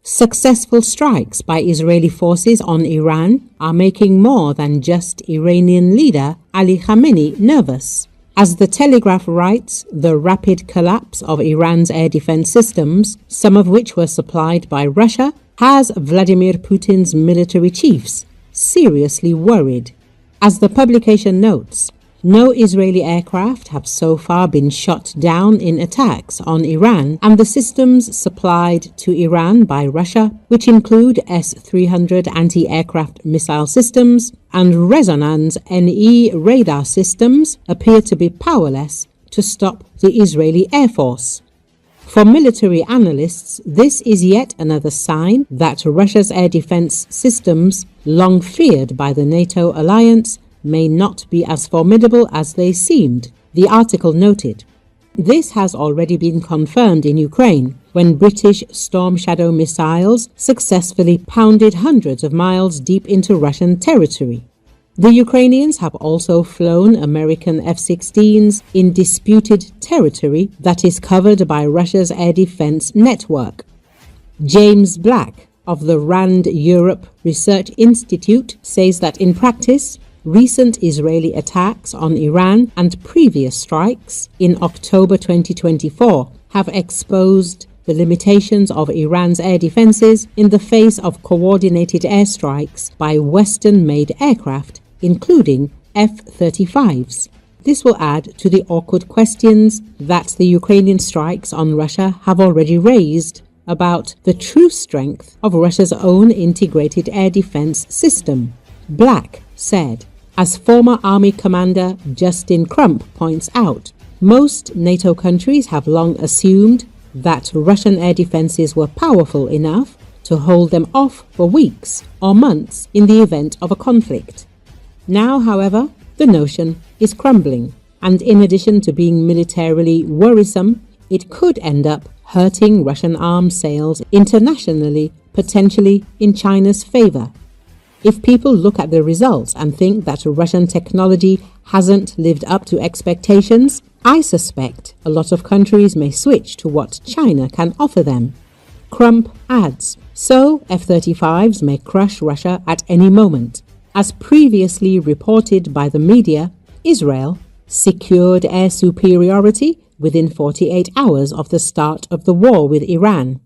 Successful strikes by Israeli forces on Iran are making more than just Iranian leader Ali Khamenei nervous. As the Telegraph writes, the rapid collapse of Iran's air defense systems, some of which were supplied by Russia, has Vladimir Putin's military chiefs seriously worried. As the publication notes, no Israeli aircraft have so far been shot down in attacks on Iran, and the systems supplied to Iran by Russia, which include S-300 anti-aircraft missile systems and Rezonans-NE radar systems, appear to be powerless to stop the Israeli Air Force. For military analysts, this is yet another sign that Russia's air defense systems, long feared by the NATO alliance, may not be as formidable as they seemed, the article noted. This has already been confirmed in Ukraine, when British Storm Shadow missiles successfully pounded hundreds of miles deep into Russian territory. The Ukrainians have also flown American F-16s in disputed territory that is covered by Russia's air defense network. James Black of the RAND Europe Research Institute says that in practice, recent Israeli attacks on Iran and previous strikes in October 2024 have exposed the limitations of Iran's air defenses in the face of coordinated airstrikes by Western-made aircraft, including F-35s. This will add to the awkward questions that the Ukrainian strikes on Russia have already raised about the true strength of Russia's own integrated air defense system. Black said, as former Army Commander Justin Crump points out, most NATO countries have long assumed that Russian air defenses were powerful enough to hold them off for weeks or months in the event of a conflict. Now, however, the notion is crumbling, and in addition to being militarily worrisome, it could end up hurting Russian arms sales internationally, potentially in China's favor. If people look at the results and think that Russian technology hasn't lived up to expectations, I suspect a lot of countries may switch to what China can offer them. Crump adds, so F-35s may crush Russia at any moment. As previously reported by the media, Israel secured air superiority within 48 hours of the start of the war with Iran.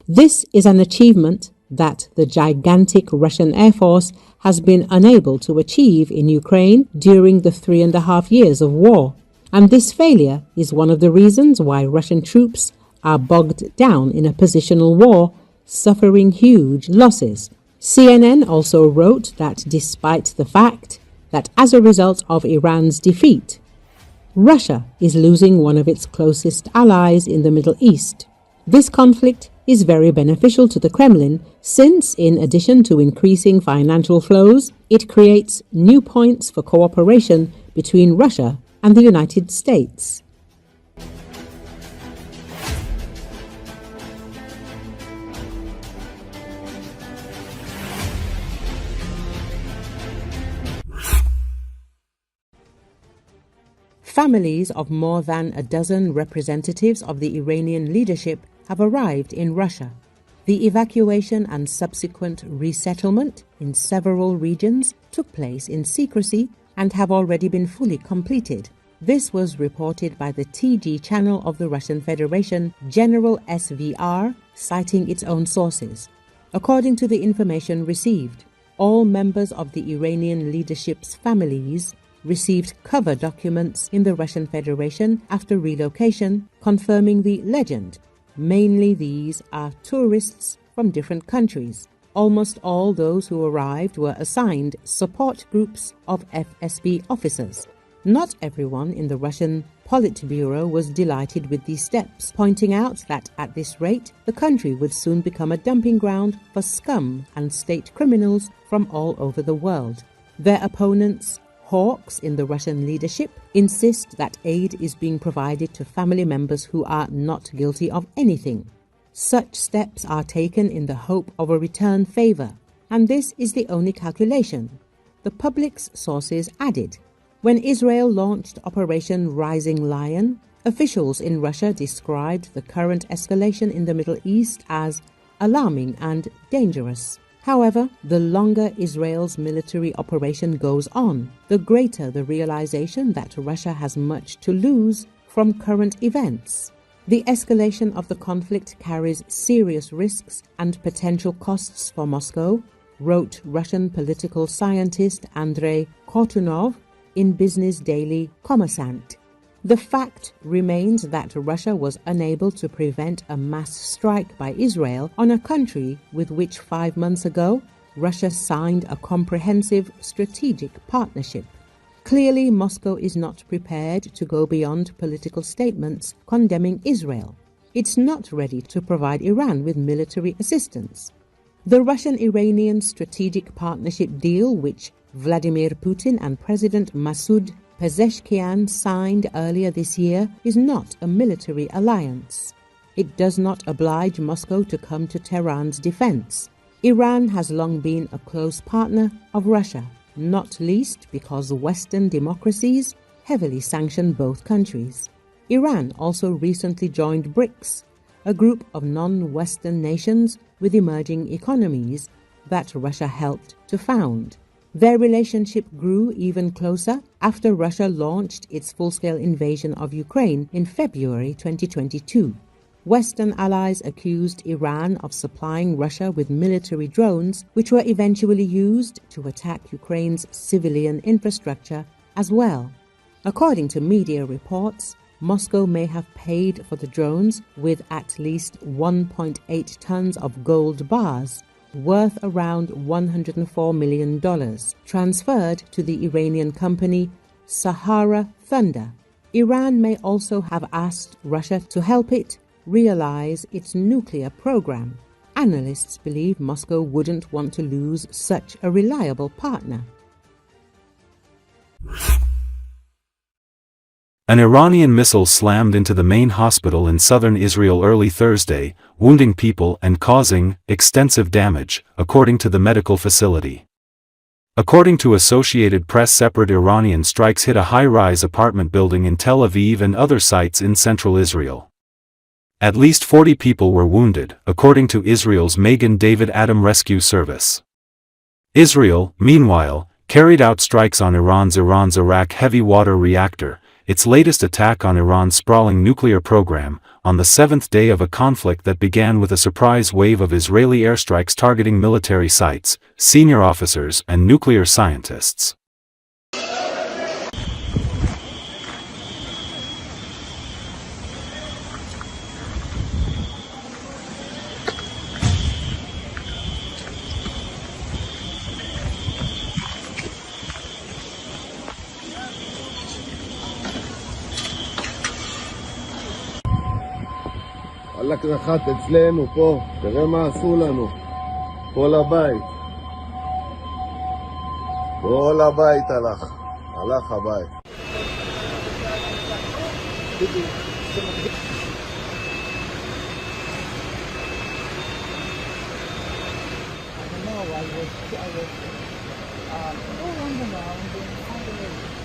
This is an achievement that the gigantic Russian Air Force has been unable to achieve in Ukraine during the 3.5 years of war. And this failure is one of the reasons why Russian troops are bogged down in a positional war, suffering huge losses. CNN also wrote that despite the fact that as a result of Iran's defeat, Russia is losing one of its closest allies in the Middle East. This conflict is very beneficial to the Kremlin since, in addition to increasing financial flows, it creates new points for cooperation between Russia and the United States. Families of more than a dozen representatives of the Iranian leadership have arrived in Russia. The evacuation and subsequent resettlement in several regions took place in secrecy and have already been fully completed. This was reported by the TG channel of the Russian Federation, General SVR, citing its own sources. According to the information received, all members of the Iranian leadership's families received cover documents in the Russian Federation after relocation, confirming the legend. Mainly these are tourists from different countries. Almost all those who arrived were assigned support groups of FSB officers. Not everyone in the Russian Politburo was delighted with these steps, pointing out that at this rate, the country would soon become a dumping ground for scum and state criminals from all over the world. Their opponents, hawks in the Russian leadership, insist that aid is being provided to family members who are not guilty of anything. Such steps are taken in the hope of a return favor, and this is the only calculation. The public's sources added, when Israel launched Operation Rising Lion, officials in Russia described the current escalation in the Middle East as alarming and dangerous. However, the longer Israel's military operation goes on, the greater the realization that Russia has much to lose from current events. The escalation of the conflict carries serious risks and potential costs for Moscow, wrote Russian political scientist Andrei Kortunov in Business Daily Kommersant. The fact remains that Russia was unable to prevent a mass strike by Israel on a country with which 5 months ago Russia signed a comprehensive strategic partnership. Clearly, Moscow is not prepared to go beyond political statements condemning Israel. It's not ready to provide Iran with military assistance. The Russian-Iranian strategic partnership deal, which Vladimir Putin and President Masoud Pezeshkian signed earlier this year, is not a military alliance. It does not oblige Moscow to come to Tehran's defense. Iran has long been a close partner of Russia, not least because Western democracies heavily sanction both countries. Iran also recently joined BRICS, a group of non-Western nations with emerging economies that Russia helped to found. Their relationship grew even closer after Russia launched its full-scale invasion of Ukraine in February 2022. Western allies accused Iran of supplying Russia with military drones, which were eventually used to attack Ukraine's civilian infrastructure as well. According to media reports, Moscow may have paid for the drones with at least 1.8 tons of gold bars, worth around $104 million, transferred to the Iranian company Sahara Thunder. Iran may also have asked Russia to help it realize its nuclear program. Analysts believe Moscow wouldn't want to lose such a reliable partner. An Iranian missile slammed into the main hospital in southern Israel early Thursday, wounding people and causing extensive damage, according to the medical facility. According to Associated Press, separate Iranian strikes hit a high-rise apartment building in Tel Aviv and other sites in central Israel. At least 40 people were wounded, according to Israel's Magen David Adom Rescue Service. Israel, meanwhile, carried out strikes on Iran's Arak heavy water reactor, its latest attack on Iran's sprawling nuclear program, on the seventh day of a conflict that began with a surprise wave of Israeli airstrikes targeting military sites, senior officers and nuclear scientists. הלך נחת אצלנו פה, תראה מה עשו לנו, כל הבית הלך הבית. I was going around and